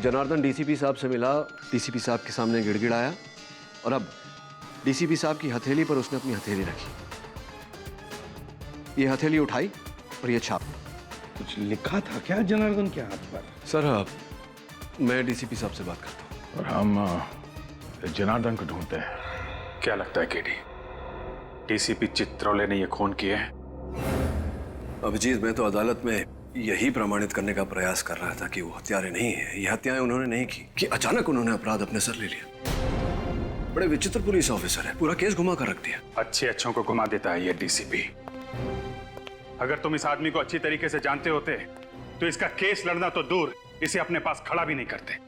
Janardan DCP साहब से मिला, डीसीपी साहब के सामने गिड़गिड़ाया और अब डीसीपी साहब की हथेली पर उसने अपनी हथेली रखी। ये हथेली उठाई और ये छाप। कुछ लिखा था क्या जनार्दन के हाथ पर? सर मैं डीसीपी साहब से बात करता हूँ। और हम जनार्दन को ढूंढते हैं। क्या लगता है केडी, डीसीपी चित्रोले ने ये खून किए हैं? अभिजीत, मैं तो अदालत में यही प्रमाणित करने का प्रयास कर रहा था कि वो हत्यारे नहीं है। ये हत्याएं उन्होंने नहीं की कि अचानक उन्होंने अपराध अपने सर ले लिया। बड़े विचित्र पुलिस ऑफिसर है, पूरा केस घुमा कर रख दिया। अच्छे अच्छों को घुमा देता है ये डीसीपी। अगर तुम इस आदमी को अच्छी तरीके से जानते होते तो इसका केस लड़ना तो दूर, इसे अपने पास खड़ा भी नहीं करते।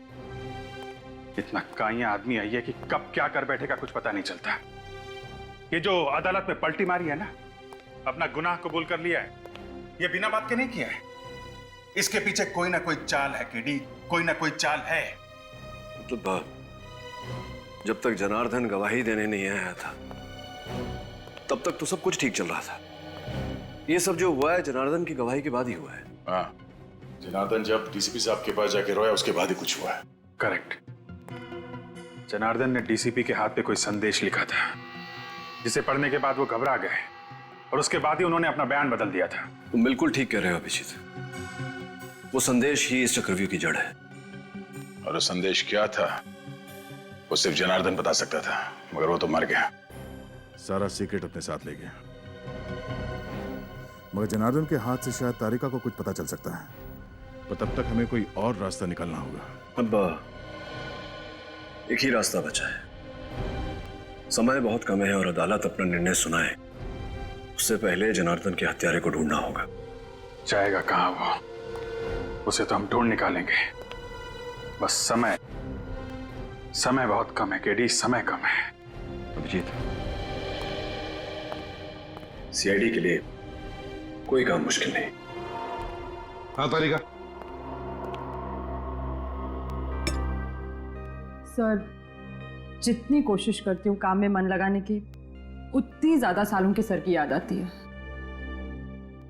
इतना काइया आदमी है ये कि कब क्या कर बैठेगा कुछ पता नहीं चलता। ये जो अदालत में पलटी मारी है ना, अपना गुनाह कबूल कर लिया है, ये बिना बात के नहीं किया है। इसके पीछे कोई ना कोई चाल है केडी, कोई ना कोई चाल है। मतलब जब तक जनार्दन गवाही देने नहीं आया था तब तक तो सब कुछ ठीक चल रहा था। ये सब जो हुआ है जनार्दन की गवाही के बाद ही हुआ है। हाँ, जनार्दन जब डीसीपी साहब के पास जाके रोया उसके बाद ही कुछ हुआ है। करेक्ट। जनार्दन ने डीसीपी के हाथ पे कोई संदेश लिखा था जिसे पढ़ने के बाद वो घबरा गए और उसके बाद ही उन्होंने अपना बयान बदल दिया था। तुम बिल्कुल ठीक कह रहे हो अभिजीत, वो संदेश ही इस चक्रव्यूह की जड़ है। और वो संदेश क्या था वो सिर्फ जनार्दन बता सकता था, मगर वो तो मर गया। सारा सीक्रेट अपने साथ ले गया। मगर जनार्दन के हाथ से शायद तारिका को कुछ पता चल सकता है, पर तब तक हमें कोई और रास्ता निकालना होगा। अब एक ही रास्ता बचा है। समय बहुत कम है और अदालत अपना निर्णय सुनाए उससे पहले जनार्दन के हत्यारे को ढूंढना होगा। जाएगा कहां वो, उसे तो हम ढूंढ निकालेंगे। बस समय बहुत कम है केडी, समय कम है। अभिजीत, सीआईडी के लिए कोई काम मुश्किल नहीं। हाँ तारिका। सर, जितनी कोशिश करती हूँ काम में मन लगाने की, उतनी ज्यादा सालों के सर की याद आती है।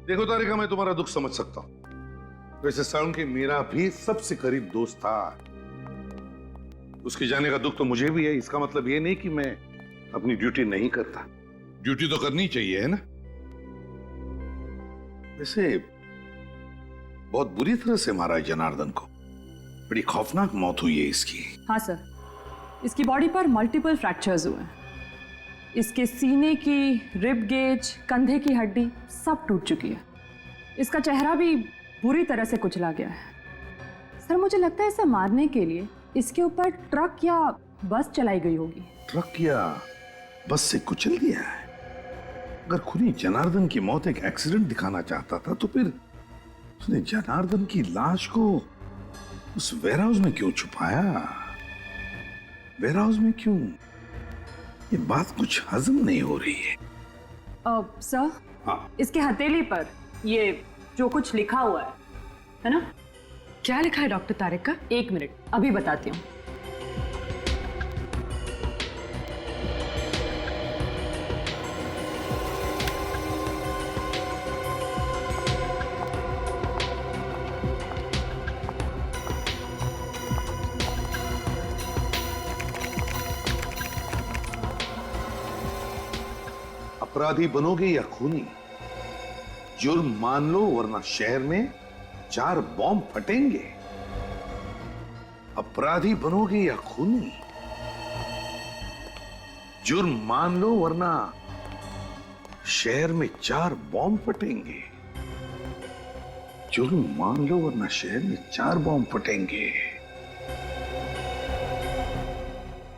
देखो तारिका, मैं तुम्हारा दुख समझ सकता हूँ। वैसे सालुंके के मेरा भी सबसे करीब दोस्त था। उसके जाने का दुख तो मुझे भी है। इसका मतलब ये नहीं कि मैं अपनी ड्यूटी नहीं करता। ड्यूटी तो करनी चाहिए, है ना? वैसे बहुत बुरी तरह से मारा है जनार्दन को। बड़ी खौफनाक मौत हुई है इसकी। हाँ सर, इसकी बॉडी पर मल्टीपल फ्रैक्चर्स हुए हैं। इसके सीने की रिब गेज, कंधे की हड्डी सब टूट चुकी है। इसका चेहरा भी बुरी तरह से कुचला गया है। सर, मुझे लगता है इसे मारने के लिए इसके ऊपर ट्रक या बस चलाई गई होगी। ट्रक या बस से कुचल दिया है? अगर खुनी जनार्दन की मौत एक एक्सीडेंट दिखाना चाहता था तो फिर उसने जनार्दन की लाश को उस वेयरहाउस में क्यों छुपाया? वेयरहाउस में क्यों? ये बात कुछ हजम नहीं हो रही है। सर, हाँ, इसके हथेली पर ये जो कुछ लिखा हुआ है ना? क्या लिखा है डॉक्टर तारिका? एक मिनट, अभी बताती हूँ। अपराधी बनोगे या खूनी, जुर्म मान लो वरना शहर में 4 बॉम्ब फटेंगे। अपराधी बनोगे या खूनी, जुर्म मान लो वरना शहर में 4 बॉम्ब फटेंगे। जुर्म मान लो वरना शहर में 4 बॉम्ब फटेंगे।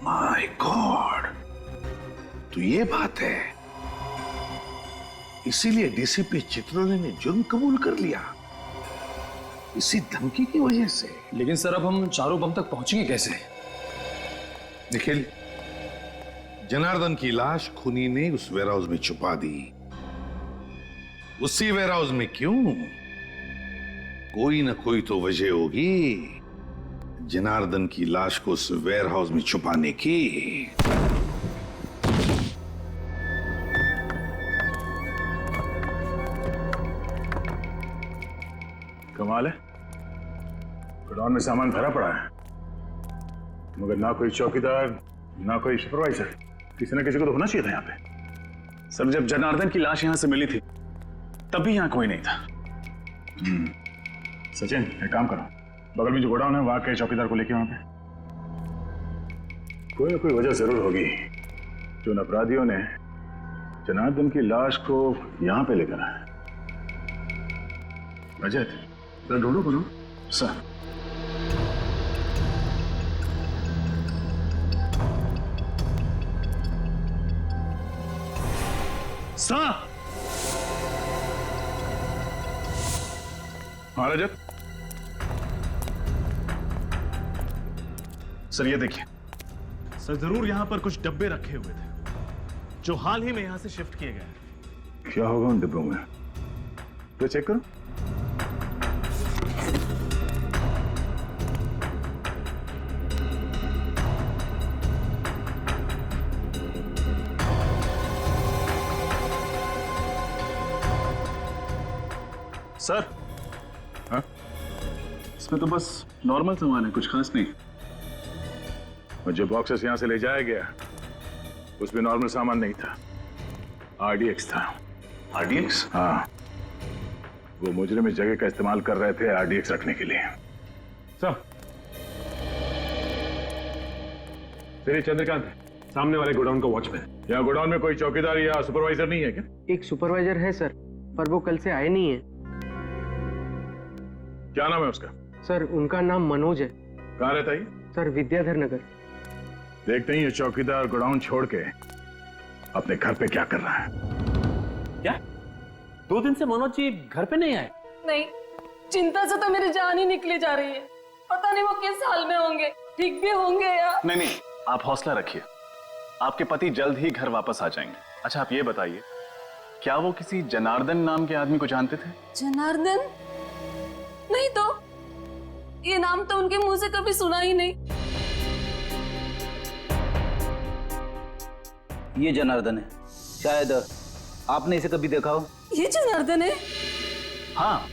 माय गॉड, तो ये बात है। इसीलिए डीसीपी चित्रोले ने जुर्म कबूल कर लिया, इसी धमकी की वजह से। लेकिन सर, अब हम चारों बम तक पहुंचेंगे कैसे? निखिल, जनार्दन की लाश खूनी ने उस वेयरहाउस में छुपा दी। उसी वेयरहाउस में क्यों? कोई ना कोई तो वजह होगी जनार्दन की लाश को उस वेयरहाउस में छुपाने की। कमाल है, गोडाउन में सामान भरा पड़ा है। मगर ना कोई चौकीदार ना कोई सुपरवाइजर, किसी ना किसी को तो होना चाहिए था यहाँ पे। सर जब जनार्दन की लाश यहाँ से मिली थी तब भी यहाँ कोई नहीं था। सचिन एक काम करो, बगल में जो गोडाउन है वहां के चौकीदार को लेके वहां पे। कोई ना कोई वजह जरूर होगी जो उन अपराधियों ने जनार्दन की लाश को यहां पे लेकर आए। रजत जरा ढूंढो करो। सर हाँ रजत, सर ये देखिए, सर जरूर यहां पर कुछ डब्बे रखे हुए थे जो हाल ही में यहां से शिफ्ट किए गए। क्या होगा उन डिब्बों में? तो चेक करो। सर हाँ? इसमें तो बस नॉर्मल सामान है, कुछ खास नहीं। और जो बॉक्सेस यहां से ले जाया गया उसमें नॉर्मल सामान नहीं था, RDX था। RDX? हाँ, वो मुजरिम इस जगह का इस्तेमाल कर रहे थे RDX रखने के लिए। सर तेरे चंद्रकांत है, सामने वाले गोडाउन का वॉचमैन। यहाँ गोडाउन में कोई चौकीदार या सुपरवाइजर नहीं है क्या? एक सुपरवाइजर है सर, पर वो कल से आए नहीं है। क्या नाम है उसका? सर उनका नाम मनोज है। कहाँ रहता है? सर विद्याधर नगर। देखते ही ये चौकीदार गोडाउन छोड़ के अपने घर पे क्या कर रहा है। क्या 2 दिन से मनोज जी घर पे नहीं आए? नहीं, चिंता से तो मेरी जान ही निकली जा रही है। पता नहीं वो किस हाल में होंगे, ठीक भी होंगे या नहीं, आप हौसला रखिए, आपके पति जल्द ही घर वापस आ जाएंगे। अच्छा आप ये बताइए, क्या वो किसी जनार्दन नाम के आदमी को जानते थे? जनार्दन? नहीं तो, ये नाम तो उनके मुंह से कभी सुना ही नहीं। ये जनार्दन है, शायद आपने इसे कभी देखा हो। ये जनार्दन है? हाँ,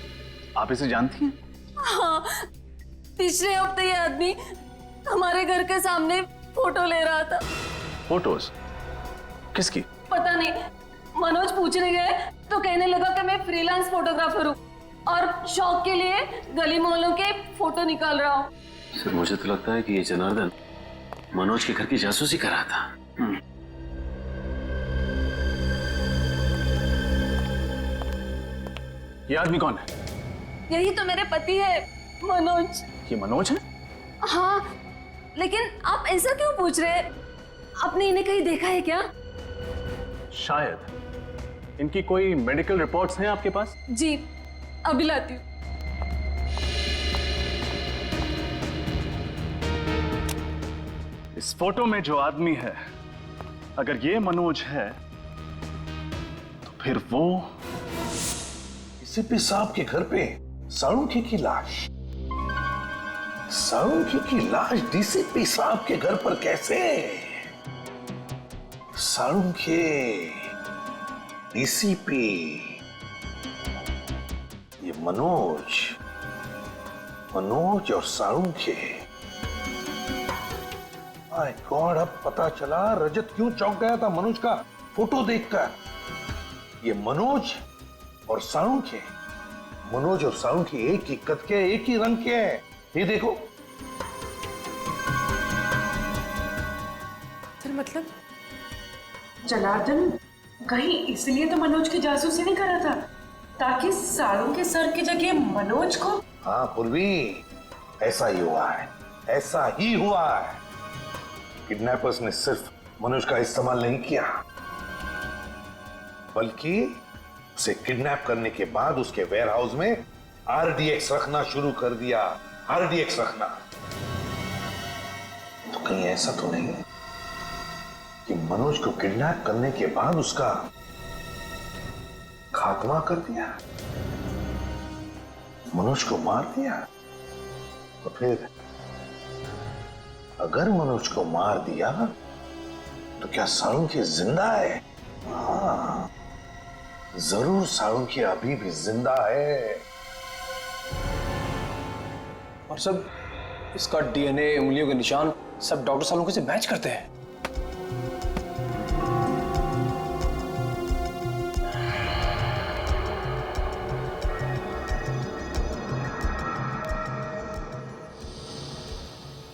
आप इसे जानती हैं? हाँ, पिछले हफ्ते ये आदमी हमारे घर के सामने फोटो ले रहा था। फोटोज? किसकी? पता नहीं, मनोज पूछने गए तो कहने लगा कि मैं फ्रीलांस फोटोग्राफर हूँ और शौक के लिए गली मोहल्लों के फोटो निकाल रहा हूँ। सर मुझे तो लगता है कि ये जनार्दन मनोज के घर की जासूसी कर रहा था। ये आदमी कौन है? यही तो मेरे पति है, मनोज। ये मनोज है? हाँ, लेकिन आप ऐसा क्यों पूछ रहे हैं? आपने इन्हें कहीं देखा है क्या? शायद। इनकी कोई मेडिकल रिपोर्ट्स हैं आपके पास? जी, अभी लाती हूँ। इस फोटो में जो आदमी है, अगर ये मनोज है तो फिर वो डीसीपी साहब के घर पे साळुंखे की लाश। साळुंखे की लाश डीसीपी साहब के घर पर कैसे? साळुंखे, डीसीपी, ये मनोज और साळुंखे। माय गॉड, अब पता चला रजत क्यों चौंक गया था मनोज का फोटो देखकर। ये मनोज और साळुंखे, मनोज और साळुंखे एक ही कद के, एक ही रंग के हैं। ये देखो। सर मतलब जनार्दन कहीं इसलिए तो मनोज की जासूसी नहीं कर रहा था ताकि साड़ों के सर की जगह मनोज को। हाँ पूर्वी, ऐसा ही हुआ है, ऐसा ही हुआ है। किडनैपर्स ने सिर्फ मनोज का इस्तेमाल नहीं किया, बल्कि उसे किडनैप करने के बाद उसके वेयरहाउस में RDX रखना शुरू कर दिया। RDX रखना। तो कहीं ऐसा तो नहीं है कि मनोज को किडनैप करने के बाद उसका खात्मा कर दिया, मनोज को मार दिया? तो फिर अगर मनोज को मार दिया तो क्या साळुंखे जिंदा है? हाँ, जरूर साळुंखे अभी भी जिंदा है। और सब इसका DNA, उंगलियों के निशान सब डॉक्टर सालों से मैच करते हैं।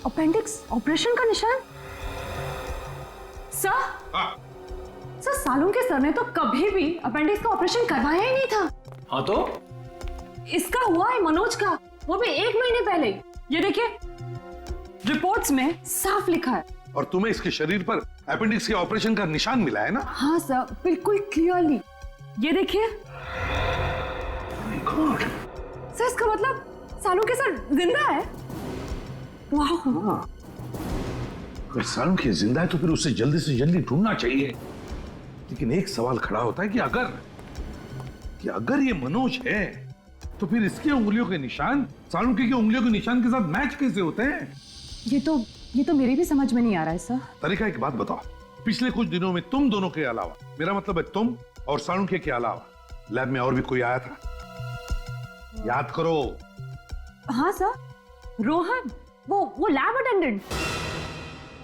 अपेंडिक्स ऑपरेशन का निशान? सर, सर सालों के सर ने तो कभी भी अपेंडिक्स का ऑपरेशन करवाया ही नहीं था। हाँ तो इसका हुआ है मनोज का, वो भी 1 महीने पहले। ये देखिए रिपोर्ट्स में साफ लिखा है। और तुम्हें इसके शरीर पर अपेंडिक्स के ऑपरेशन का निशान मिला है ना? हाँ सर, बिल्कुल क्लियरली। ये देखिए सर, इसका मतलब सालों के सर जिंदा है। वाह। अगर सालों की जिंदा है तो फिर उसे जल्दी से जल्दी ढूंढना चाहिए। लेकिन एक सवाल खड़ा होता है कि अगर ये मनोज है तो फिर इसकी उंगलियों के निशान सालुंके की उंगलियों के निशान के साथ मैच कैसे होते हैं? ये तो मेरी भी समझ में नहीं आ रहा है सर। तरीका, एक बात बताओ, पिछले कुछ दिनों में तुम दोनों के अलावा, मेरा मतलब है तुम और सालुंके के अलावा, लैब में और भी कोई आया था? याद करो। हाँ सर, रोहन, वो lab attendant.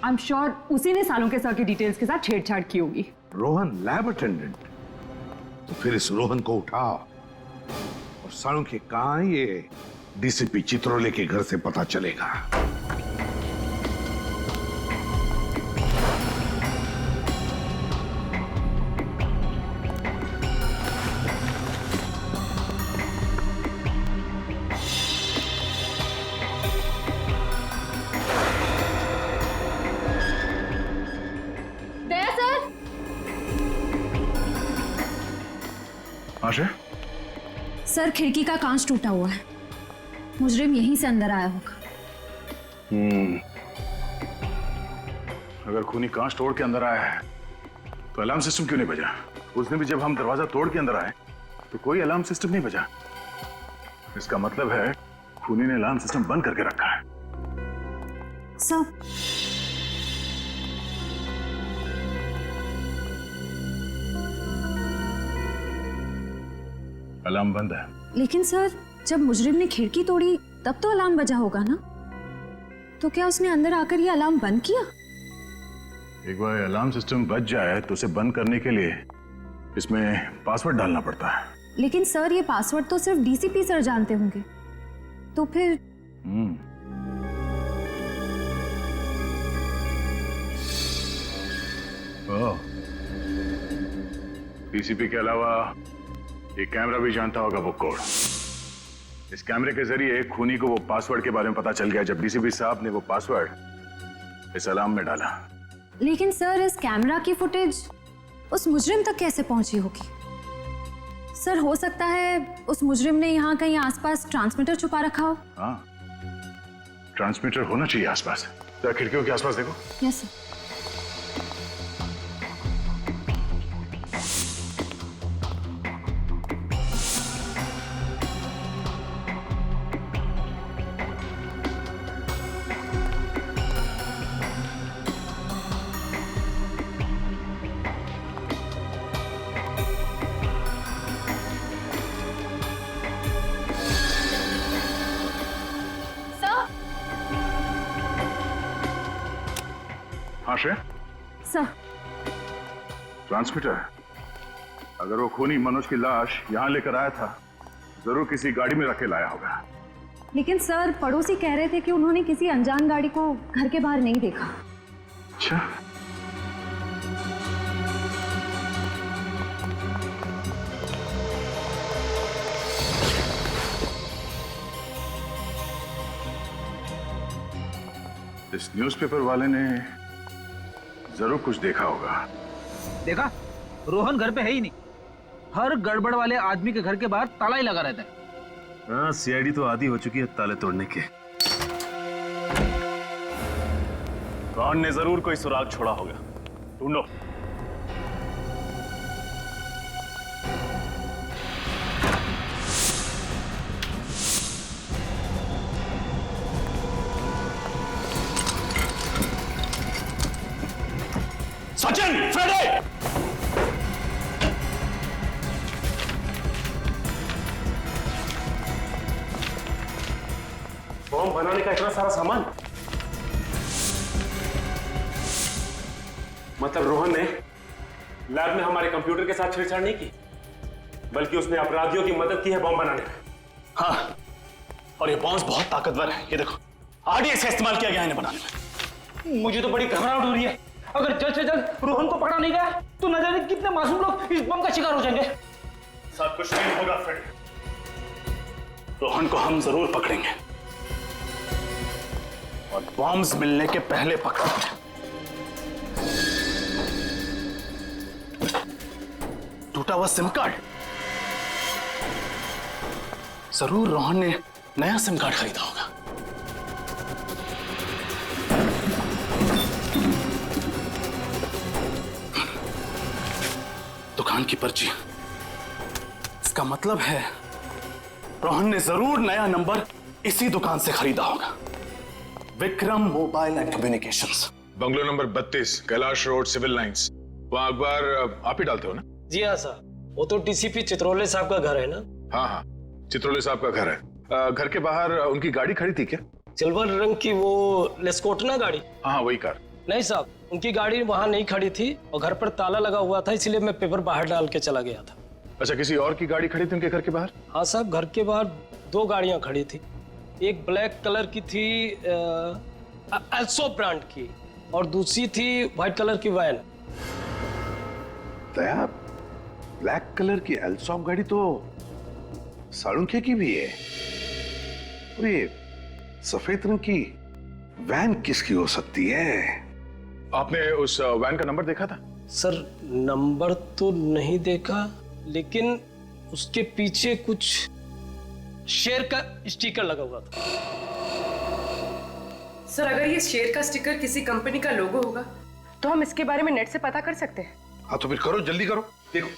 I am sure उसी ने सालुंके सर की डिटेल्स के साथ छेड़छाड़ की होगी। Rohan lab attendant? तो फिर इस रोहन को उठाओ और सालुंके कहां, ये डीसीपी चित्रोले के घर से पता चलेगा। आशा? सर खिड़की का कांच टूटा हुआ है, मुजरिम यहीं से अंदर आया होगा। अगर खूनी कांच तोड़ के अंदर आया है तो अलार्म सिस्टम क्यों नहीं बजा? उस दिन भी जब हम दरवाजा तोड़ के अंदर आए तो कोई अलार्म सिस्टम नहीं बजा। इसका मतलब है खूनी ने अलार्म सिस्टम बंद करके रखा है। सर, अलार्म बंद है। लेकिन सर जब मुजरिम ने खिड़की तोड़ी तब तो अलार्म बजा होगा ना? तो क्या उसने अंदर आकर ये अलार्म बंद किया? एक बार अलार्म सिस्टम बज जाए तो उसे बंद करने के लिए इसमें पासवर्ड डालना पड़ता है। लेकिन सर ये पासवर्ड तो सिर्फ डीसीपी सर जानते होंगे, तो फिर डीसीपी के अलावा ये कैमरा भी जानता होगा वो कोड। इस कैमरे के जरिए खूनी को वो पासवर्ड के बारे में पता चल गया जब डीसीपी साहब ने वो पासवर्ड इस अलार्म में डाला। लेकिन सर इस कैमरा की फुटेज उस मुजरिम तक कैसे पहुंची होगी? सर हो सकता है उस मुजरिम ने यहाँ कहीं आसपास ट्रांसमीटर छुपा रखा हो। हाँ, ट्रांसमीटर होना चाहिए आसपास। तो खिड़कियों के आसपास देखो। Yes sir. सर, ट्रांसमीटर, अगर वो खूनी मनोज की लाश यहाँ लेकर आया था जरूर किसी गाड़ी में रखे लाया होगा। लेकिन सर पड़ोसी कह रहे थे कि उन्होंने किसी अनजान गाड़ी को घर के बाहर नहीं देखा। अच्छा, इस न्यूज़पेपर वाले ने जरूर कुछ देखा होगा। देखा, रोहन घर पे है ही नहीं। हर गड़बड़ वाले आदमी के घर के बाहर ताला ही लगा रहता है। हाँ, सीआईडी तो आदी हो चुकी है ताले तोड़ने के। कौन ने जरूर कोई सुराग छोड़ा होगा, ढूंढो। सचिन, फ्रेडे! बॉम्ब बनाने का इतना सारा सामान मतलब रोहन ने लैब में हमारे कंप्यूटर के साथ छेड़छाड़ नहीं की, बल्कि उसने अपराधियों की मदद की है बॉम्ब बनाने में। हाँ, और ये बॉम्ब बहुत ताकतवर है। ये देखो, आरडीएक्स का इस्तेमाल किया गया है इन्हें बनाने में। मुझे तो बड़ी घबराहट हो रही है। अगर जल्द से जल्द रोहन को पकड़ा नहीं गया तो न जाने कितने मासूम लोग इस बम का शिकार हो जाएंगे। सब कुछ नहीं होगा फ्रेड, रोहन को हम जरूर पकड़ेंगे और बॉम्ब्स मिलने के पहले पकड़ेंगे। टूटा हुआ सिम कार्ड, जरूर रोहन ने नया सिम कार्ड खरीदा होगा। दुकान की पर्ची, इसका मतलब है रोहन ने जरूर नया नंबर इसी दुकान से खरीदा होगा। Vikram mobile and communications, bungalow number 32, Kailash road, civil lines. वहां अखबार आप ही डालते हो ना? जी हाँ सर, वो तो डीसीपी चित्रोले साहब का घर है ना? हाँ हाँ, चित्रोले साहब का घर है। घर के बाहर उनकी गाड़ी खड़ी थी क्या? सिल्वर रंग की वो लेस्कोटना गाड़ी? हाँ वही कार। नहीं साहब, उनकी गाड़ी वहां नहीं खड़ी थी और घर पर ताला लगा हुआ था, इसलिए मैं पेपर बाहर डाल के चला गया था। अच्छा, किसी और की गाड़ी खड़ी थी उनके घर के बाहर? हाँ साहब, घर के बाहर 2 गाड़ियां खड़ी थी। एक ब्लैक कलर की थी एल्सो ब्रांड की, और दूसरी थी व्हाइट कलर की वैन। दया, ब्लैक कलर की एल्सॉप गाड़ी तो साळुंखे की भी है, और ये सफेद रंग की वैन किसकी हो सकती है? आपने उस वैन का नंबर देखा था? सर नंबर तो नहीं देखा, लेकिन उसके पीछे कुछ शेर का स्टिकर लगा हुआ था। सर अगर ये शेर का स्टिकर किसी कंपनी का लोगो होगा तो हम इसके बारे में नेट से पता कर सकते हैं। हाँ तो फिर करो, जल्दी करो, देखो।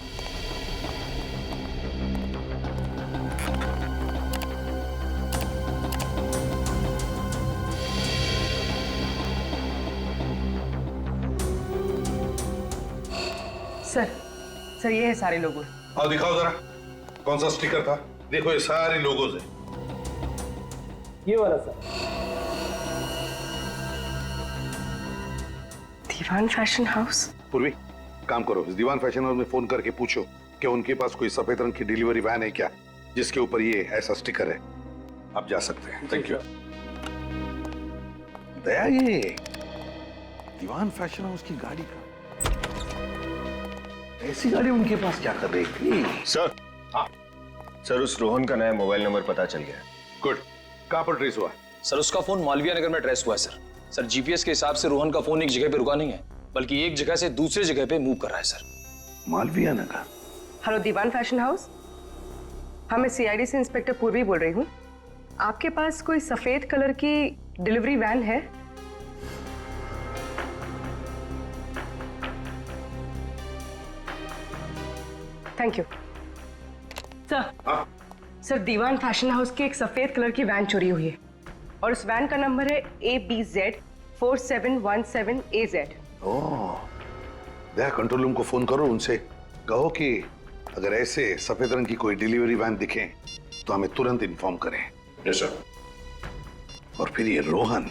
सर ये है सारे लोगो। आओ दिखाओ जरा, कौन सा स्टिकर था? देखो ये सारे लोगोज है। ये वाला सर। Diwan fashion house. पूर्वी, काम करो, इस दीवान फैशन हाउस में फोन करके पूछो कि उनके पास कोई सफेद रंग की डिलीवरी वैन है क्या जिसके ऊपर ये ऐसा स्टिकर है। आप जा सकते हैं। Thank you. दया, ये दीवान फैशन हाउस की गाड़ी का, ऐसी गाड़ी उनके पास क्या कर रही थी? सर, हाँ सर, उस रोहन का नया मोबाइल नंबर पता चल गया। गुड। कहां पर ट्रेस हुआ? सर उसका फोन मालवीय नगर में ट्रेस हुआ है सर। जीपीएस के हिसाब से रोहन का फोन एक जगह पे रुका नहीं है, बल्कि एक जगह से दूसरे जगह पे मूव कर रहा है सर। मालवीय नगर। हेलो दीवान फैशन हाउस, हाँ मैं सीआईडी से इंस्पेक्टर पूर्वी बोल रही हूँ। आपके पास कोई सफेद कलर की डिलीवरी वैन है? Thank you sir. Diwan fashion house की एक सफेद कलर की वैन चोरी हुई है और उस वैन का नंबर है ABZ4717AZ। ओह, दया कंट्रोल रूम को फोन करो, उनसे कहो कि अगर ऐसे सफेद रंग की कोई डिलीवरी वैन दिखे तो हमें तुरंत इन्फॉर्म करें। Yes sir. और फिर ये रोहन,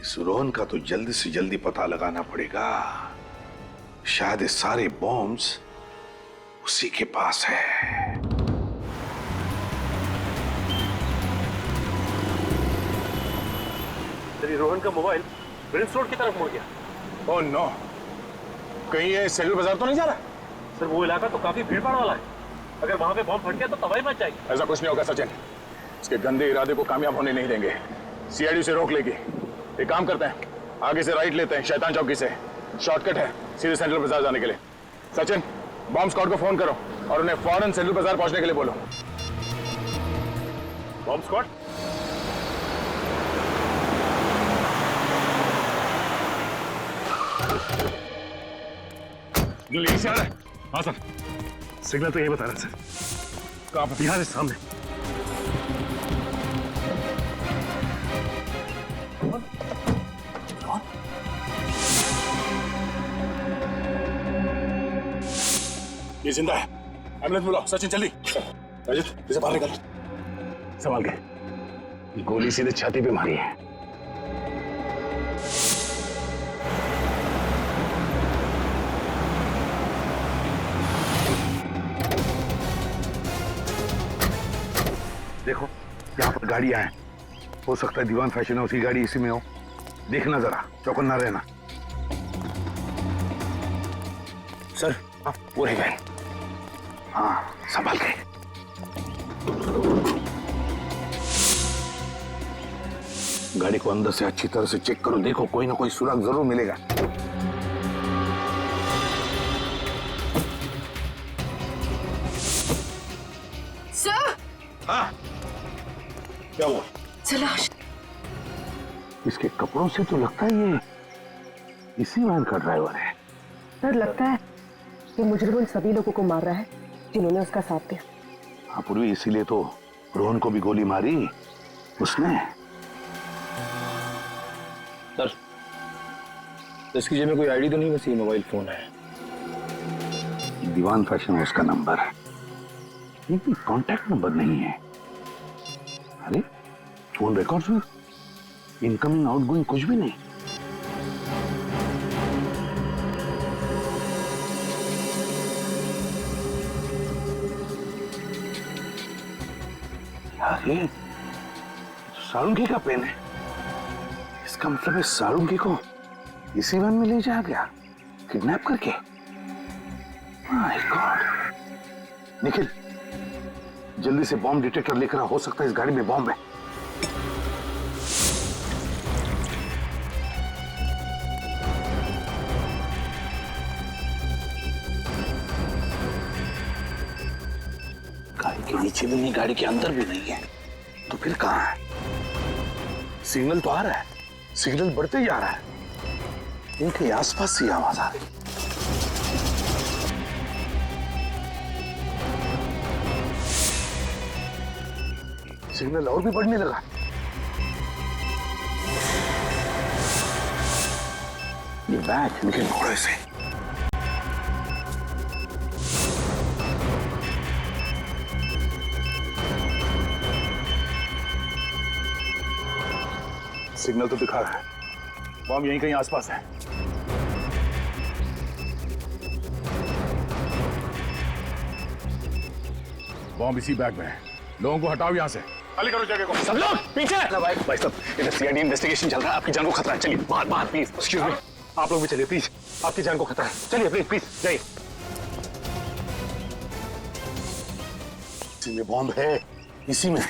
इस रोहन का तो जल्दी से जल्दी पता लगाना पड़ेगा। शायद ये सारे बॉम्ब्स उसी के पास है। रोहन का मोबाइल प्रिंस रोड की तरफ मुड़ गया। ओह नो, कहीं ये सेंट्रल बाजार तो नहीं जा रहा? सर वो इलाका तो काफी भीड़ भाड़ वाला है, अगर वहां पे बॉम्ब फट गया तो तबाही मच जाएगी। ऐसा कुछ नहीं होगा सचिन, इसके गंदे इरादे को कामयाब होने नहीं देंगे। सीआईडी से रोक लेगी। एक काम करते हैं, आगे से राइट लेते हैं, शैतान चौकी से शॉर्टकट है सीधे सेंट्रल बाजार जाने के लिए। सचिन, बॉम्ब स्क्वाड को फोन करो और उन्हें फौरन सेंट्रल बाजार पहुंचने के लिए बोलो। Bomb squad? यहीं से आ रहा है? हाँ सर, सिग्नल तो यही बता रहा है सर। कहाँ पर? यहाँ से सामने। ये जिंदा है, एम्बुलेंस बुलाओ। सचिन जल्दी। रजत, इसे बाहर निकाल। संभाल के, गोली सीधे छाती पे मारी है। देखो, यहाँ पर गाड़ियां हैं, हो सकता है दीवान फैशन हाउस की गाड़ी इसी में हो। देखना जरा, चौकन्ना रहना। सर वो रह गए। हाँ, संभाल के। गाड़ी को अंदर से अच्छी तरह से चेक करो, देखो कोई ना कोई सुराग जरूर मिलेगा। सर, हाँ, क्या हुआ? तलाश। इसके कपड़ों से तो लगता है ये इसी वैन का ड्राइवर है। सर, लगता है कि मुजरिम उन सभी लोगों को मार रहा है जिन्होंने उसका साथ दिया। हाँ पूर्वी, इसीलिए तो रोहन को भी गोली मारी उसने। सर, इसकी जेब में कोई आईडी तो नहीं, बस ये मोबाइल फोन है। दीवान फैशन हाउस का नंबर है, ये भी कॉन्टैक्ट नंबर नहीं है। अरे फोन रिकॉर्ड्स में इनकमिंग आउटगोइंग कुछ भी नहीं। यार ये सारुंगी का पेन है। इसका मतलब है सारुंगी को इसी वैन में ले जाया गया, किडनैप करके। My God. निखिल, जल्दी से बॉम्ब डिटेक्टर लेकर आ, हो सकता है इस गाड़ी में बॉम्ब है। गाड़ी के नीचे भी नहीं, गाड़ी के अंदर भी नहीं है, तो फिर कहां है? सिग्नल तो आ रहा है, सिग्नल बढ़ते जा रहा है, इनके आसपास से आवाज आ रही। सिग्नल और भी बढ़ने लगा। ये बैग इनके घोड़े से। सिग्नल तो दिखा रहा है, बॉम्ब यहीं कहीं आसपास है। बॉम्ब इसी बैग में है। लोगों को हटाओ यहाँ से, खाली करो जगह को। सब लोग पीछे। भाई साहब, इधर सीआईडी इन्वेस्टिगेशन चल रहा है, आपकी जान को खतरा है। चलिए बाहर बाहर प्लीज। एक्सक्यूज मी, आप लोग भी चलिए प्लीज, आपकी जान को खतरा है। चलिए प्लीज प्लीज जाइए। इसी में बॉम्ब है, इसी में।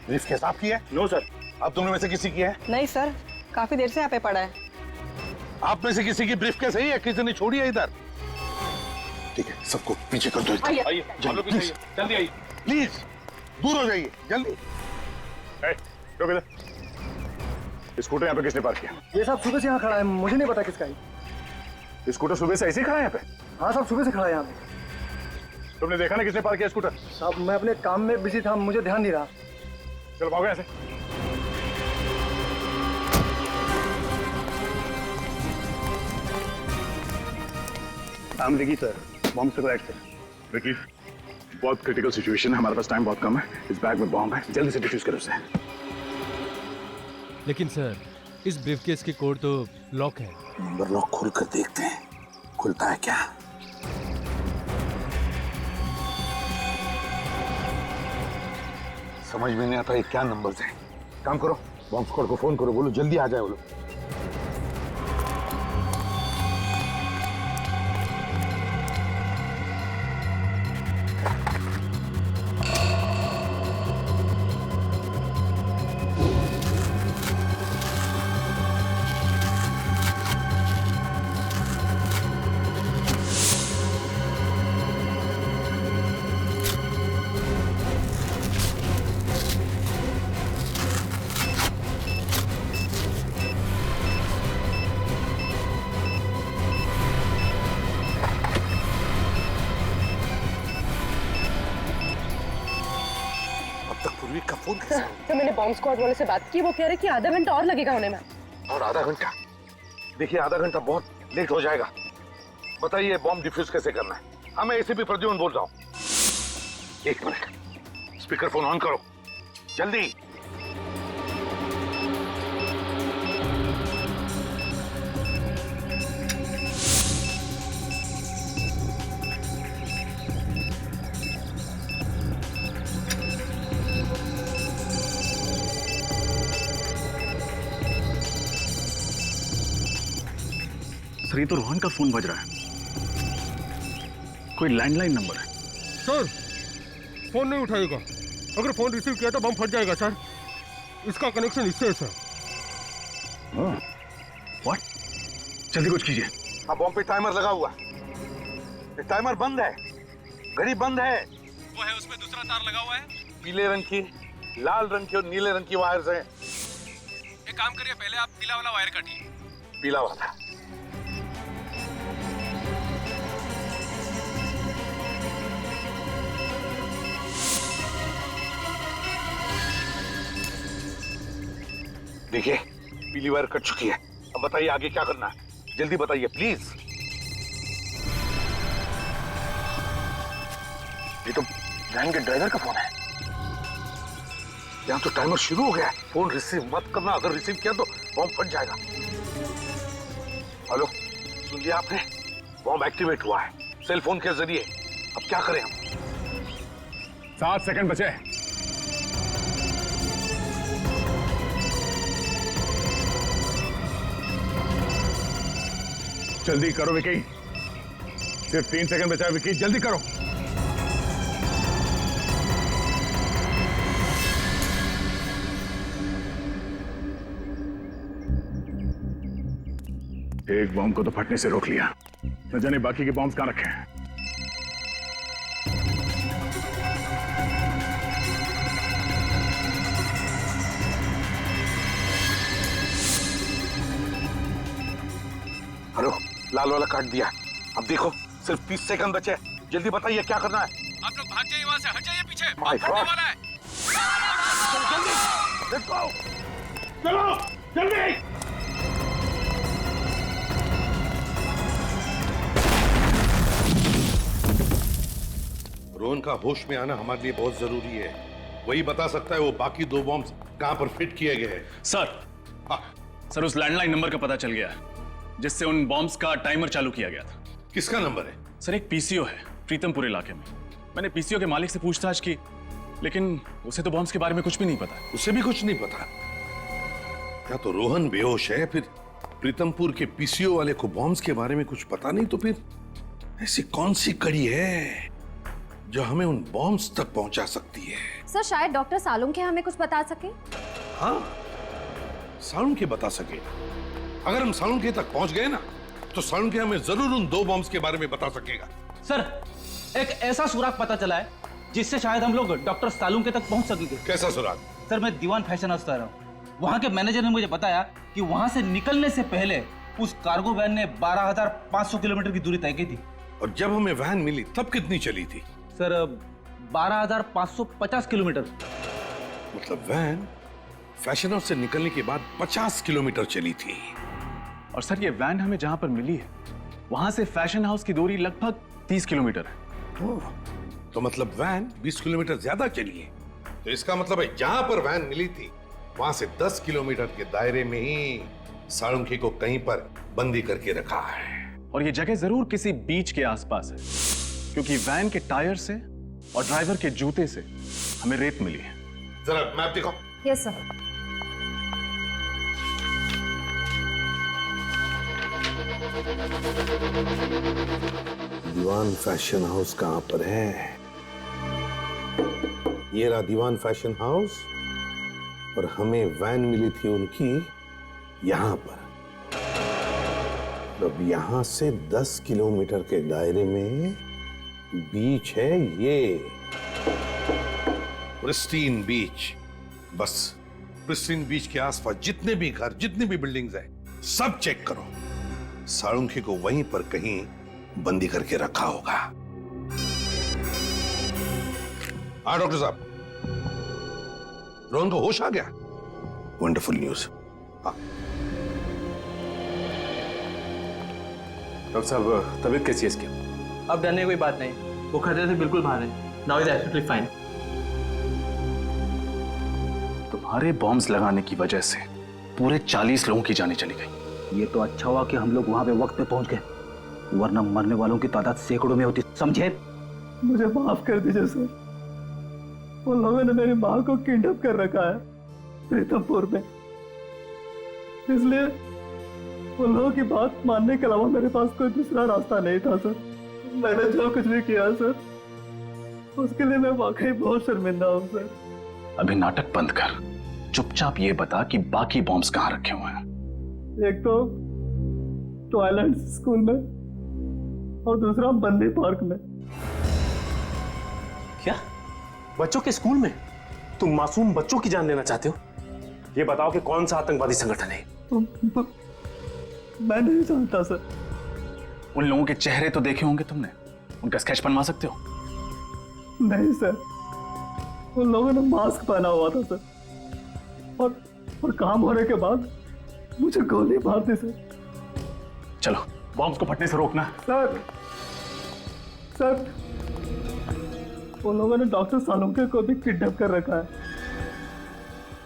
ब्रीफ केस आप की है? No sir. आप तुमने में से किसी की है? नहीं सर, काफी देर से यहाँ पे पड़ा है। आप में से किसी की ब्रीफ केस है या किसी ने छोड़ी है इधर? ठीक है, सबको पीछे कर दो। आइए, आप लोग भी जाइए, जल्दी आइए प्लीज, दूर हो जाइए जल्दी। रुक इधर। स्कूटर यहाँ पे किसने पार्क किया? ये सब सुबह से यहाँ खड़ा है, मुझे नहीं पता किसका है। स्कूटर सुबह से ऐसे ही खड़ा है यहाँ पे? हाँ साहब, सुबह से खड़ा है यहाँ पे। तुमने देखा ना किसने पार्क किया स्कूटर? साहब मैं अपने काम में बिजी था, मुझे ध्यान नहीं रहा। चलो भागो यहाँ से। विकी सर, बॉम्ब से करेक्ट है। विकी, बहुत क्रिटिकल सिचुएशन है, हमारे पास टाइम बहुत कम है। इस बैग में बॉम्ब है, जल्दी से डिफ्यूज करो उसे। लेकिन सर, इस ब्रीफकेस के कोड तो लॉक है। नंबर लॉक खोल कर देखते हैं, खुलता है क्या? समझ में नहीं आता ये क्या नंबर्स हैं। काम करो, बॉम्ब स्क्वाड को फोन करो, बोलो जल्दी आ जाए वो लोग। तो मैंने बॉम्ब स्क्वाड वाले से बात की, वो कह रहे कि आधा घंटा और लगेगा होने में। और आधा घंटा? देखिए आधा घंटा बहुत लेट हो जाएगा। बताइए बॉम्ब डिफ्यूज कैसे करना है? हाँ, मैं एसीपी प्रद्युम्न बोल रहा हूँ। एक मिनट, स्पीकर फोन ऑन करो जल्दी। सर ये तो रोहन का फोन बज रहा है, कोई लैंडलाइन नंबर है। सर फोन नहीं उठाएगा, अगर फोन रिसीव किया तो बम फट जाएगा सर, इसका कनेक्शन इससे है सर। व्हाट? जल्दी कुछ कीजिए। अब बॉम्ब पे टाइमर लगा हुआ, टाइमर बंद है, घड़ी बंद है। वो है उसमें दूसरा तार लगा हुआ है, पीले रंग की, लाल रंग की और नीले रंग की वायर्स हैं। एक काम करिए, पहले आप पीला वाला वायर काटिए। पीला वाला। देखिए पीली वायर कट चुकी है, अब बताइए आगे क्या करना है, जल्दी बताइए प्लीज। ये तो वैन के ड्राइवर का फोन है। यहाँ तो टाइमर शुरू हो गया है, फोन रिसीव मत करना, अगर रिसीव किया तो बॉम्ब फट जाएगा। हेलो, सुन लिया आपने? बॉम्ब एक्टिवेट हुआ है सेल फोन के जरिए। अब क्या करें हम? 7 सेकंड बचे। जल्दी करो विकी, सिर्फ 3 सेकंड बचा है विकी, जल्दी करो। एक बॉम्ब को तो फटने से रोक लिया, न जाने बाकी के बॉम्ब्स कहां रखे हैं। हेलो, लाल वाला काट दिया, अब देखो सिर्फ 30 सेकंड बचे, जल्दी बताइए क्या करना है। आप लोग भाग जाइए वहां से, हट जाइए पीछे, My फटने God. वाला है। Let's go. चलो जल्दी। रोहन का होश में आना हमारे लिए बहुत जरूरी है, वही बता सकता है वो बाकी 2 बॉम्ब कहां पर फिट किए गए हैं। सर उस लैंडलाइन नंबर का पता चल गया है जिससे उन बॉम्ब्स का टाइमर चालू किया गया था। किसका नंबर है? सर एक पीसीओ है प्रीतमपुर इलाके में, मैंने पीसीओ के मालिक से पूछताछ की, लेकिन उसे तो बॉम्ब्स के बारे में कुछ भी नहीं पता। उसे भी कुछ नहीं पता? या तो रोहन बेहोश है, फिर प्रीतमपुर के पीसीओ वाले को बॉम्ब्स के बारे में कुछ पता नहीं, तो फिर ऐसी कौन सी कड़ी है जो हमें उन बॉम्ब्स तक पहुंचा सकती है? सर शायद डॉक्टर सालुंखे हमें कुछ बता सके। हाँ, सालुंखे बता सके। अगर हम सालुंखे तक पहुंच गए ना, तो सालुंखे हमें जरूर उन 2 बॉम्ब्स के बारे में बता सकेगा। सर एक ऐसा सुराग पता चला है जिससे शायद हम लोग डॉक्टर सालुंखे तक पहुंच सकेंगे। कैसा सुराग? सर मैं दीवान फैशन हाउस रहा हूँ, वहाँ के मैनेजर ने मुझे बताया कि वहाँ से निकलने से पहले उस कार्गो वैन ने 12,500 किलोमीटर की दूरी तय की थी। और जब हमें वैन मिली तब कितनी चली थी? Sir 12,550 kilometre. मतलब वैन फैशन हाउस से निकलने के बाद 50 किलोमीटर चली थी। और सर ये वैन हमें जहां पर मिली है वहां से फैशन हाउस की दूरी लगभग 30 किलोमीटर है। तो मतलब वैन 20 किलोमीटर ज्यादा चली है। तो इसका मतलब है जहां पर वैन मिली थी वहां से 10 किलोमीटर के दायरे में ही सालुंखे को कहीं पर बंदी करके रखा है। और ये जगह जरूर किसी बीच के आसपास है, क्योंकि वैन के टायर से और ड्राइवर के जूते से हमें रेत मिली है। जरा मैप दिखाओ। Yes sir. Diwan fashion house कहां पर है? ये रहा दीवान फैशन हाउस, और हमें वैन मिली थी उनकी यहां पर। अब यहां से 10 किलोमीटर के दायरे में बीच है ये प्रिस्टीन बीच। बस प्रिस्टीन बीच के आसपास जितने भी घर, जितनी भी बिल्डिंग्स हैं, सब चेक करो। सालुंखे को वहीं पर कहीं बंदी करके रखा होगा। हाँ डॉक्टर साहब, रोहन को होश आ गया? Wonderful news. हाँ डॉक्टर साहब, तबीयत कैसी है इसकी? अब डरने की कोई बात नहीं, वो खतरे से बिल्कुल बाहर है। Now is absolutely fine. तुम्हारे बॉम्ब्स लगाने की वजह से पूरे 40 लोगों की जानें चली गई। ये तो अच्छा हुआ कि हम लोग वहां पे वक्त पे पहुंच गए, वरना मरने वालों की तादाद सैकड़ों में होती, समझे? मुझे माफ कर दीजिए सर, उन लोगों ने मेरी माँ को किडनैप कर रखा है प्रीतमपुर में, इसलिए उन लोगों की बात मानने के अलावा मेरे पास कोई दूसरा रास्ता नहीं था सर। मैंने जो कुछ भी किया सर, उसके लिए मैं वाकई बहुत शर्मिंदा हूँ सर। अभी नाटक बंद कर, चुपचाप ये बता कि बाकी बॉम्ब्स कहाँ रखे हुए हैं। एक तो टॉयलेट स्कूल में और दूसरा बंदी पार्क में। क्या? बच्चों के स्कूल में? तुम मासूम बच्चों की जान लेना चाहते हो? ये बताओ कि कौन सा आतंकवादी संगठन है? मैं नहीं जानता सर। उन लोगों के चेहरे तो देखे होंगे तुमने, उनका स्केच बनवा सकते हो? नहीं सर, उन लोगों ने मास्क पहना हुआ था सर, और काम होने के बाद मुझे गोली मार दी सर। चलो बॉम्ब्स को फटने से रोकना। सर उन लोगों ने डॉक्टर सालुंके को भी किडनैप कर रखा है।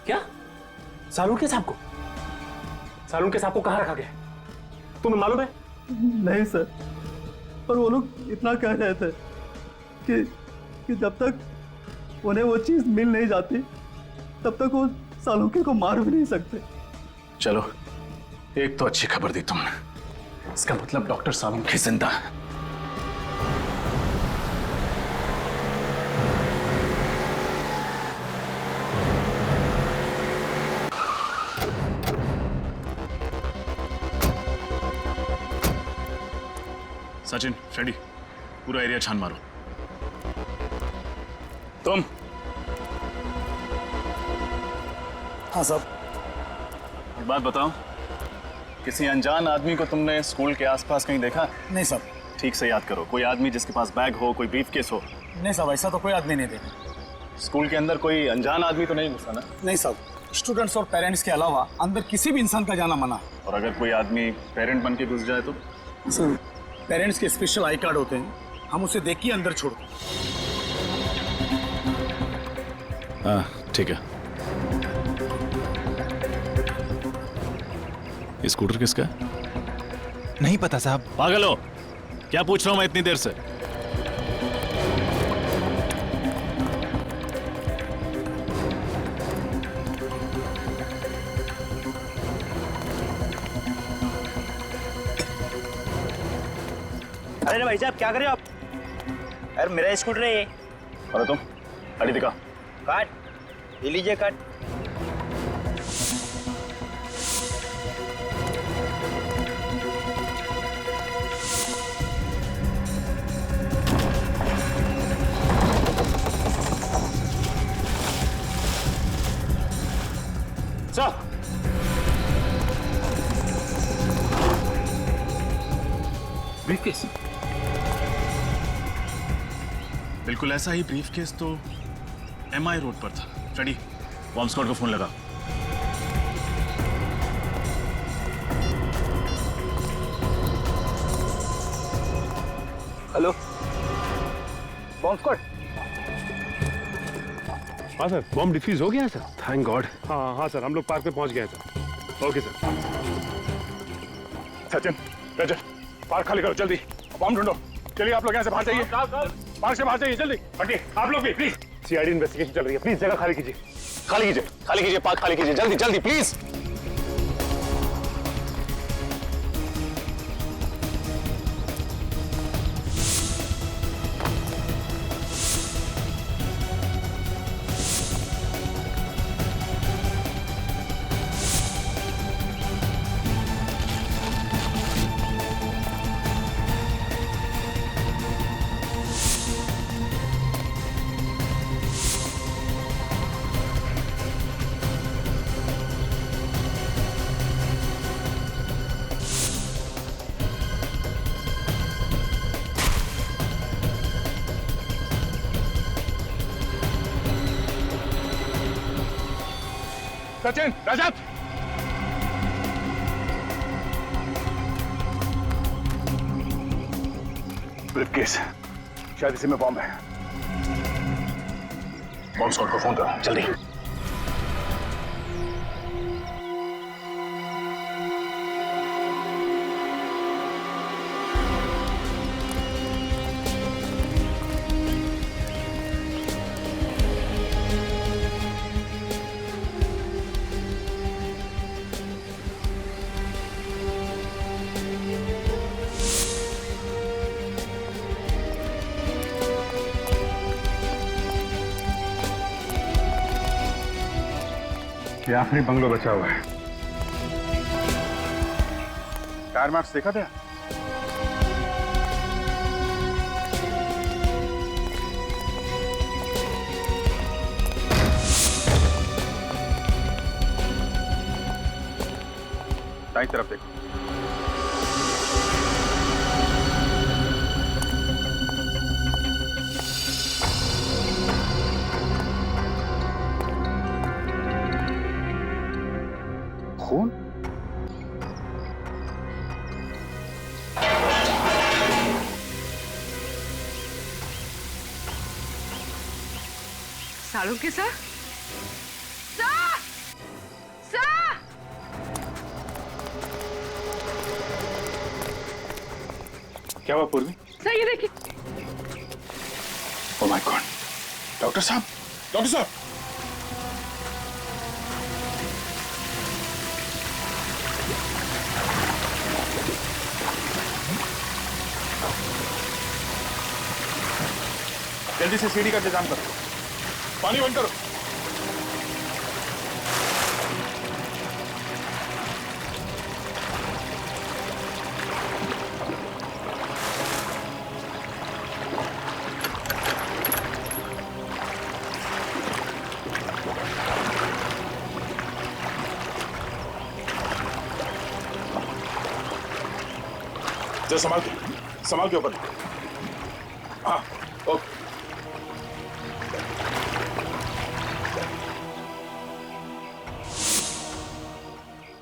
क्या? सालुंके साहब को? सालुंके साहब को कहाँ रखा गया? तुम्हें मालूम है? नहीं सर, पर वो लोग इतना कह रहे थे कि जब तक उन्हें वो चीज मिल नहीं जाती तब तक वो सालुंके को मार भी नहीं सकते। चलो, एक तो अच्छी खबर दी तुमने, इसका मतलब डॉक्टर सालुंके जिंदा है। सचिन, फ्रेडी, पूरा एरिया छान मारो। तुम? हाँ साहब। एक बात बताओ, किसी अनजान आदमी को तुमने स्कूल के आसपास कहीं देखा? नहीं साहब। ठीक से याद करो, कोई आदमी जिसके पास बैग हो, कोई ब्रीफकेस हो। नहीं साहब, ऐसा तो कोई आदमी नहीं देखा। स्कूल के अंदर कोई अनजान आदमी तो नहीं घुसा ना? नहीं साहब, स्टूडेंट्स और पेरेंट्स के अलावा अंदर किसी भी इंसान का जाना मना। और अगर कोई आदमी पेरेंट बन के घुस जाए तो? सर, पेरेंट्स के स्पेशल आई कार्ड होते हैं, हम उसे देख के अंदर छोड़ते हैं। हाँ ठीक है। ये स्कूटर किसका है? नहीं पता साहब। पागल हो क्या? पूछ रहा हूं मैं इतनी देर से। अरे भाई साहब क्या कर रहे हो आप? अरे मेरा स्कूटर है ये। अरे तुम गाड़ी दिखा। काट, ये लीजिए काट। Sir, briefcase? बिल्कुल ऐसा ही ब्रीफकेस तो MI रोड पर था। फ्रेडी, बॉम्ब स्क्वाड को फोन लगा। Hello, bomb squad? हाँ सर, बॉम्ब डिफ्यूज हो गया सर। Thank God. हाँ सर, हम लोग पार्क पे पहुंच गए sir. Okay sir. Sachin, Rajat, park खाली करो जल्दी, बॉम्ब ढूंढो। चलिए आप लोग यहाँ से बाहर जाइए, पार्क से बाहर जाइए जल्दी। बंटी, आप लोग भी प्लीज। CID इन्वेस्टिगेशन चल रही है, प्लीज जगह खाली कीजिए। खाली कीजिए, खाली कीजिए, पार्क खाली कीजिए, जल्दी जल्दी प्लीज। सचिन, रजत, ब्रीफकेस, शायद इसी में बॉम्ब है। बॉम्ब स्क्वाड को फोन करो जल्दी। ये आखिरी बंगलो बचा हुआ है। टायर मार्क्स देखा था? दाईं तरफ देखो। खून? सालों के साथ क्या हुआ पूर्वी? सही देखिए। Oh my God! डॉक्टर साहब, डॉक्टर साहब! जल्दी से सीढ़ी का इंतजाम करो। पानी बंद करो। जरा संभाल के ऊपर। हाँ, ओके।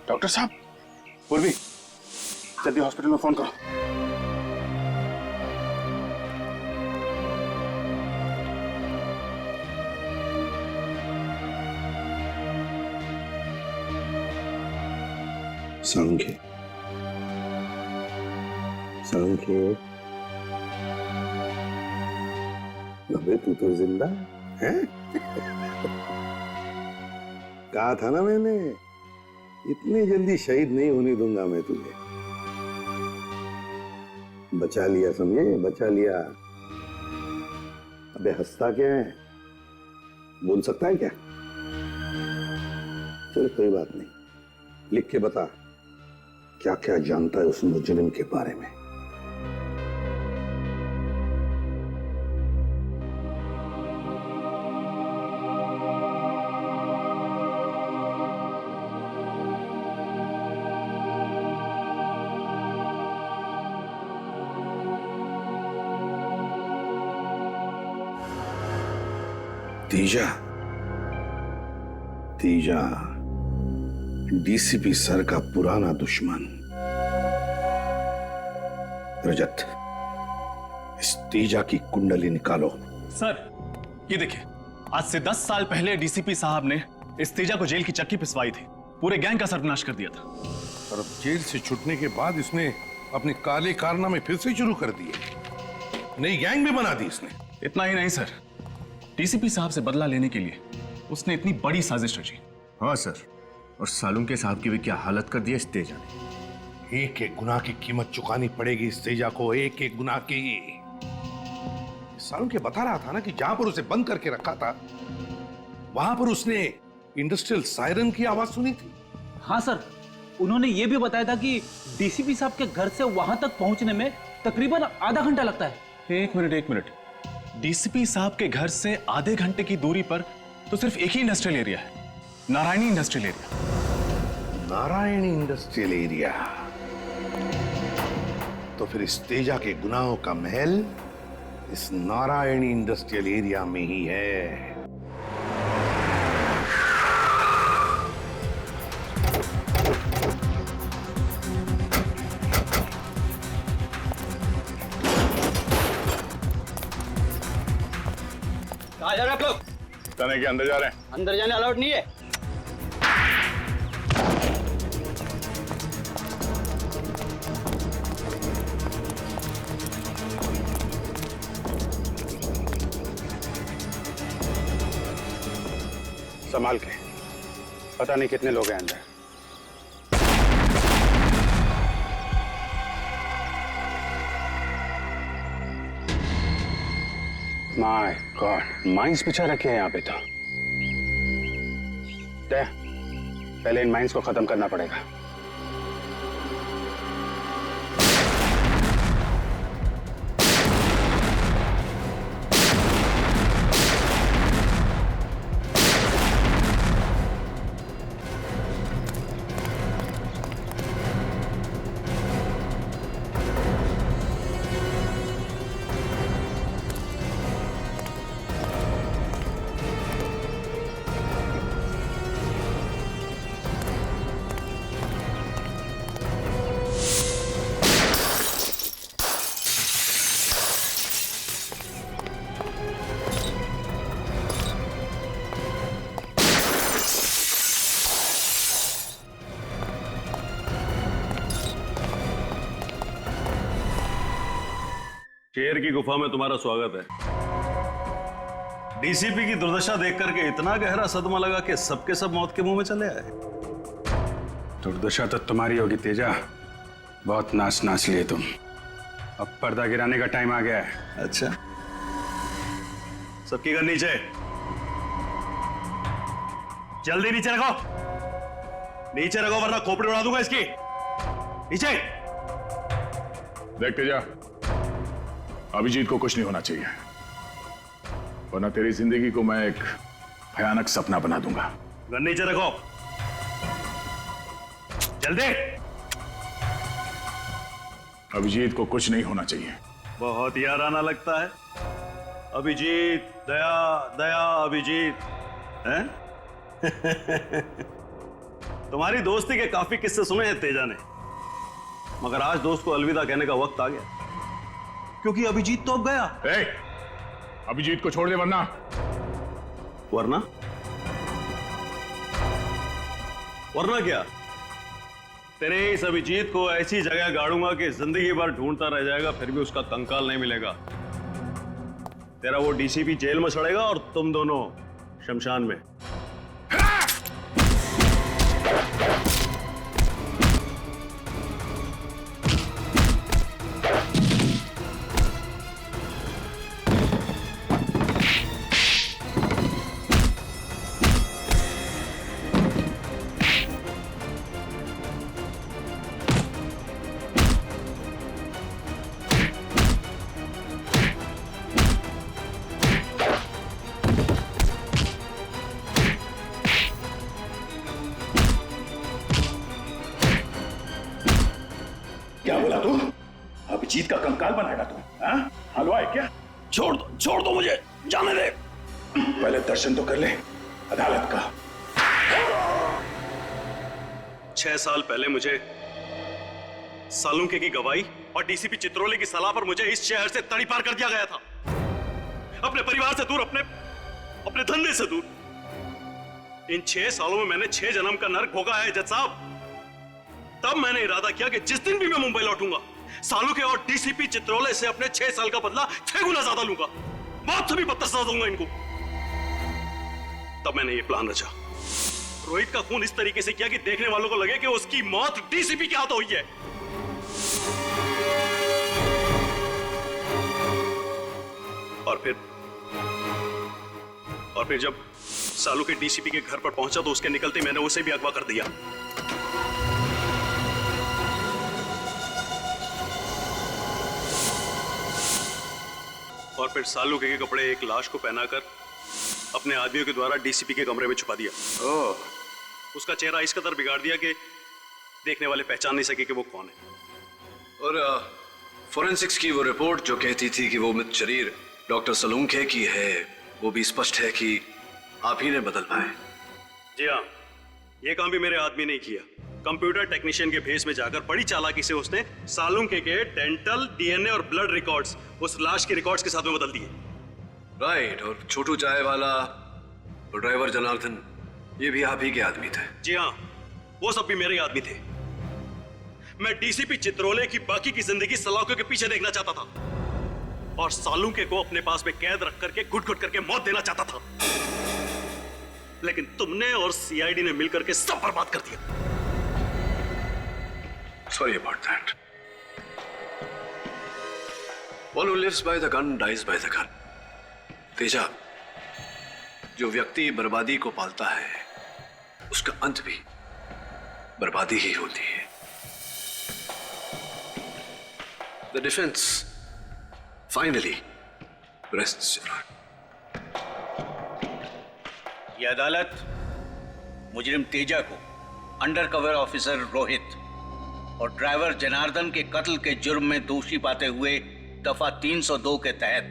डॉक्टर साहब, पूर्वी, जल्दी हॉस्पिटल में फोन करो। सांख्य, अबे तू तो जिंदा है? कहा था ना मैंने, इतनी जल्दी शहीद नहीं होने दूंगा मैं तुझे। बचा लिया, समझे? बचा लिया। अबे हंसता क्या है? बोल सकता है क्या? चल कोई बात नहीं, लिख के बता क्या क्या जानता है उस मुजरिम के बारे में। तीजा डीसीपी सर का पुराना दुश्मन। रजत, इस तीजा की कुंडली निकालो। सर, ये देखिए, आज से 10 साल पहले डीसीपी साहब ने इस तीजा को जेल की चक्की पिसवाई थी। पूरे गैंग का सर्वनाश कर दिया था। और अब जेल से छूटने के बाद इसने अपने काले कारनामे फिर से शुरू कर दिए। नई गैंग भी बना दी इसने। इतना ही नहीं सर, डीसीपी साहब से बदला लेने के लिए उसने इतनी बड़ी साजिश रची। हाँ सर, और सालुंके के साहब की भी क्या हालत कर दी है इस तेजा ने। एक एक गुनाह की कीमत चुकानी पड़ेगी इस तेजा को, एक एक गुनाह की। सालुंके बता रहा था ना कि जहां पर उसे बंद करके रखा था वहां पर उसने इंडस्ट्रियल सायरन की आवाज सुनी थी। हाँ सर, उन्होंने ये भी बताया था कि डीसीपी साहब के घर से वहां तक पहुंचने में तकरीबन आधा घंटा लगता है। एक मिनट, डीसीपी साहब के घर से आधे घंटे की दूरी पर तो सिर्फ एक ही इंडस्ट्रियल एरिया है, Narayani industrial area. Narayani industrial area? तो फिर इस तेजा के गुनाहों का महल इस नारायणी इंडस्ट्रियल एरिया में ही है। कहाँ जा रहे हैं आप लोग? थाने के अंदर जा रहे हैं। अंदर जाने अलाउड नहीं है। संभाल के, पता नहीं कितने लोग हैं अंदर। माय गॉड, माइंस बिछा रखे हैं यहाँ पे तो। पहले इन माइंस को खत्म करना पड़ेगा। शेर की गुफा में तुम्हारा स्वागत है। डीसीपी की दुर्दशा देख करके इतना गहरा सदमा लगा कि सबके सब मौत के मुंह में चले आए। दुर्दशा तो तुम्हारी होगी तेजा, बहुत नाच लिए तुम। अब पर्दा गिराने का टाइम आ गया है। अच्छा, सबकी गन नीचे, जल्दी नीचे रखो, नीचे रखो वरना खोपड़ी उड़ा दूंगा इसकी। नीचे देख तेजा, अभिजीत को कुछ नहीं होना चाहिए, वरना तेरी जिंदगी को मैं एक भयानक सपना बना दूंगा। गन नीचे रखो, जल्दी। अभिजीत को कुछ नहीं होना चाहिए। बहुत याराना लगता है। अभिजीत, दया दया अभिजीत, हैं? तुम्हारी दोस्ती के काफी किस्से सुने हैं तेजा ने, मगर आज दोस्त को अलविदा कहने का वक्त आ गया, क्योंकि अभिजीत तो अब गया। अभिजीत को छोड़ दे, वरना वरना क्या? तेरे इस अभिजीत को ऐसी जगह गाड़ूंगा कि जिंदगी भर ढूंढता रह जाएगा, फिर भी उसका कंकाल नहीं मिलेगा। तेरा वो डीसीपी जेल में सड़ेगा और तुम दोनों शमशान में। क्या बोला तू? अभिजीत का कंकाल बनाएगा तू? हलवा है क्या? छोड़ दो मुझे, जाने दे। पहले दर्शन तो कर ले अदालत का। 6 साल पहले मुझे सालुंके की गवाही और डीसीपी चित्रोले की सलाह पर मुझे इस शहर से तड़ीपार कर दिया गया था, अपने परिवार से दूर, अपने धंधे से दूर। इन 6 सालों में मैंने 6 जन्म का नर्क भोगा है जज साहब। तब मैंने इरादा किया कि जिस दिन भी मैं मुंबई लौटूंगा, सालुंके और डीसीपी चित्रोले से अपने 6 साल का बदला 6 गुना ज्यादा लूंगा, मौत से भी बदतर सजा दूंगा इनको। तब मैंने ये प्लान रचा, रोहित का खून इस तरीके से किया कि देखने वालों को लगे कि उसकी मौत डीसीपी के हाथों हुई है। और फिर जब सालू के डीसीपी के घर पर पहुंचा तो उसके निकलते मैंने उसे भी अगवा कर दिया। और फिर सालू के कपड़े एक लाश को पहनाकर अपने आदमियों के द्वारा डीसीपी के कमरे में छुपा दिया। उसका चेहरा इस कदर बिगाड़ दिया कि देखने वाले पहचान नहीं सके कि वो कौन है। और फोरेंसिक्स की वो रिपोर्ट जो कहती थी कि वो मृत शरीर डॉक्टर सालुंके की है, वो भी स्पष्ट है कि आप ही ने बदल पाए। जी हाँ, ये काम भी मेरे आदमी ने किया। कंप्यूटर टेक्नीशियन के भेस में जाकर बड़ी चालाकी से उसने सालुंके के डेंटल, डीएनए और ब्लड रिकॉर्ड्स उस लाश के रिकॉर्ड्स के साथ में बदल दिए। राइट, और छोटू चाय वाला और ड्राइवर जनार्दन, ये भी आप ही के आदमी थे। जी हाँ, वो सब भी मेरे आदमी थे। मैं डीसीपी चित्रोले की बाकी की जिंदगी सलाखों के पीछे देखना चाहता था और सालुंके को अपने पास में कैद रख करके घुट घुट करके मौत देना चाहता था, लेकिन तुमने और सीआईडी ने मिलकर के सब बर्बाद कर दिया। Sorry about that. One who lives by the gun dies by the gun. Teja, जो व्यक्ति बर्बादी को पालता है, उसका अंत भी बर्बादी ही होती है। The defence finally rests your honour. यह अदालत मुजरिम तेजा को अंडर कवर ऑफिसर रोहित और ड्राइवर जनार्दन के कत्ल के जुर्म में दोषी पाते हुए दफा 302 के तहत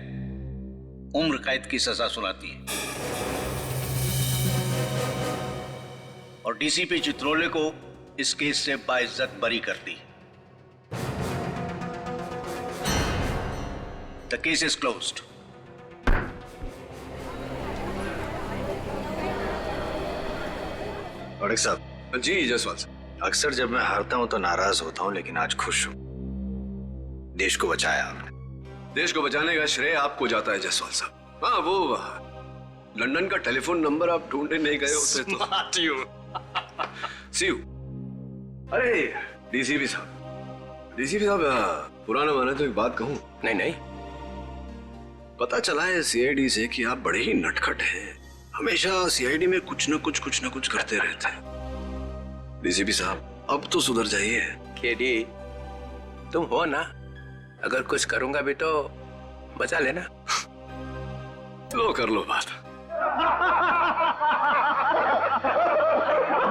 उम्र कैद की सजा सुनाती है और डीसीपी चित्रोले को इस केस से बाइज्जत बरी करती है। The case is closed. औरक साहब। जी जसवाल साहब। अक्सर जब मैं हारता हूं तो नाराज होता हूं, लेकिन आज खुश हूं। देश को बचाया आपने। देश को बचाने का श्रेय आपको जाता है जसवाल साहब। हाँ, वो लंदन का टेलीफोन नंबर आप ढूंढने नहीं गए होते तो। सी यू। अरे डीसीपी साहब, पुराना माना तो एक बात कहूं? नहीं नहीं, पता चला है सीआईडी से कि आप बड़े ही नटखट हैं। हमेशा सीआईडी में कुछ न कुछ करते रहते हैं। डीसीपी साहब, अब तो सुधर जाइए। केडी, तुम हो ना, अगर कुछ करूंगा भी तो बचा लेना। लो कर लो बात।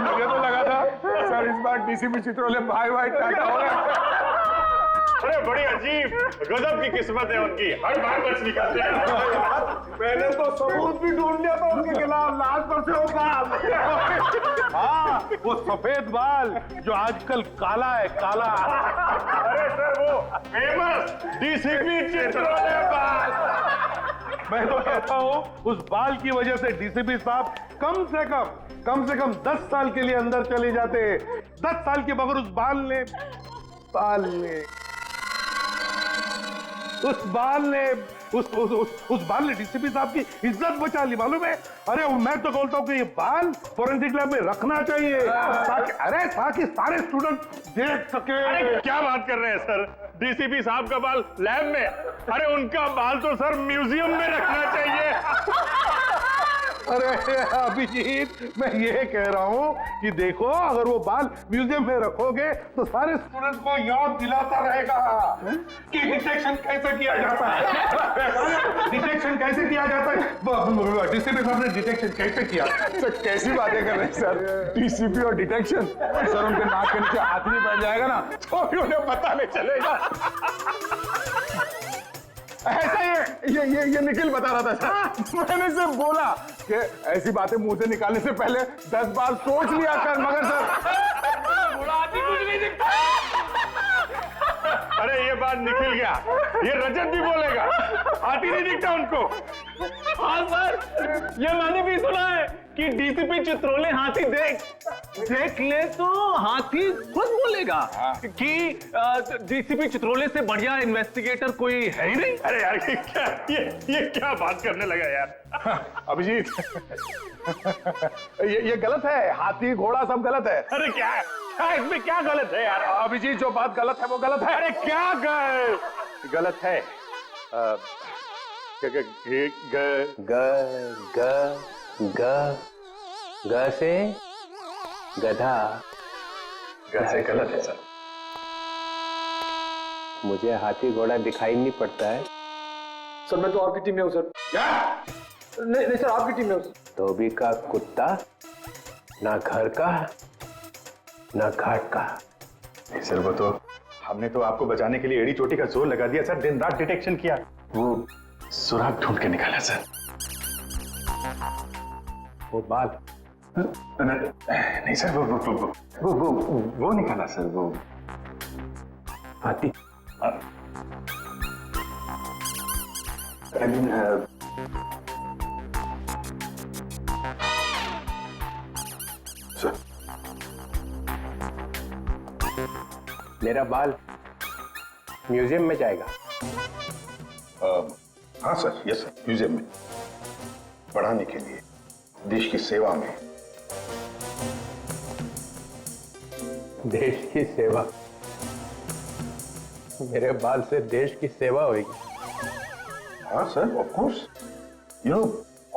मुझे तो लगा था सर इस बार डीसीपी चित्रोले भाई टाटा हो गया। अरे बड़ी अजीब गजब की किस्मत है उनकी, हर बार बच निकलते हैं। मैंने तो सबूत भी ढूंढ लिया था उनके खिलाफ, लाश पर से होगा। हाँ, वो सफेद बाल जो आजकल काला है, काला। अरे सर वो फेमस डीसीपी चित्रोले बाल। मैं तो कहता हूँ उस बाल की वजह से डीसीपी साहब कम से कम 10 साल के लिए अंदर चले जाते। 10 साल के बगैर उस बाल ने डीसीपी साहब की इज्जत बचा ली, मालूम है? अरे मैं तो बोलता हूँ कि ये बाल फोरेंसिक लैब में रखना चाहिए ताकि सारे स्टूडेंट देख सके। अरे क्या बात कर रहे हैं सर, डीसीपी साहब का बाल लैब में? अरे उनका बाल तो सर म्यूजियम में रखना चाहिए। अरे अभिजीत, मैं ये कह रहा हूँ कि देखो, अगर वो बाल म्यूजियम में रखोगे तो सारे स्टूडेंट को याद दिलाता रहेगा कि डिटेक्शन कैसे किया जाता है। डिटेक्शन कैसे किया जाता है? डीसीपी साहब ने डिटेक्शन कैसे किया? सर कैसी बातें कर रहे हैं सर, डीसीपी और डिटेक्शन? सर उनके नाक के नीचे हाथ नहीं बैठ जाएगा ना तो भी उन्हें पता नहीं चलेगा। ऐसा ये निखिल बता रहा था सर। मैंने सिर्फ बोला कि ऐसी बातें मुंह से निकालने से पहले 10 बार सोच लिया कर, मगर सर कुछ नहीं दिखता। अरे ये बात निखिल गया, ये रजत भी बोलेगा, हाथी नहीं दिखता उनको। हाँ सर, ये मैंने भी सुना है कि डीसीपी चित्रोले हाथी देख ले तो हाथी खुद बोलेगा कि डीसीपी चित्रोले से बढ़िया इन्वेस्टिगेटर कोई है ही नहीं। अरे यार ये क्या बात करने लगा यार अभिजीत। ये गलत है, हाथी घोड़ा सब गलत है। अरे क्या इसमें क्या गलत है यार अभिजीत? जो बात गलत है वो गलत है। अरे क्या गलत है? ग से गधा। ग से गलत है सर। मुझे हाथी घोड़ा दिखाई नहीं पड़ता है। सर मैं तो आपकी टीम में हूँ सर। क्या? नहीं सर, आपकी टीम में हूँ। धोबी का कुत्ता, ना घर का ना घाट का। नहीं सर, वो तो हमने तो आपको बचाने के लिए एड़ी चोटी का जोर लगा दिया सर, दिन रात डिटेक्शन किया, वो सुराग ढूंढ के निकाला सर। वो बाल नहीं सर, वो निकाला सर, वो हाथी। सर मेरा बाल म्यूजियम में जाएगा। हाँ सर, यस सर, म्यूजियम में बढ़ाने के लिए, देश की सेवा में। देश की सेवा? मेरे बाल से देश की सेवा होगी? हाँ sir, of course. You know,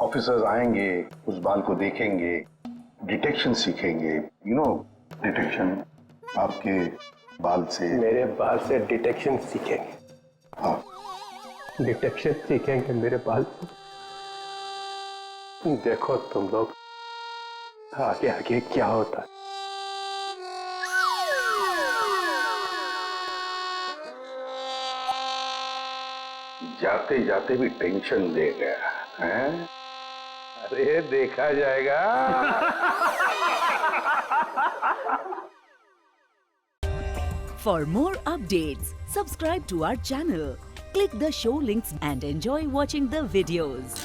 officers आएंगे, उस बाल को देखेंगे, डिटेक्शन सीखेंगे, यू नो, डिटेक्शन आपके बाल से? मेरे बाल से डिटेक्शन सीखेंगे। हाँ, डिटेक्शन सीखेंगे मेरे बाल से। देखो तुम लोग आगे आगे क्या होता है। जाते जाते भी टेंशन दे गया है। अरे देखा जाएगा। For more updates, subscribe to our channel, click the show links and enjoy watching the videos.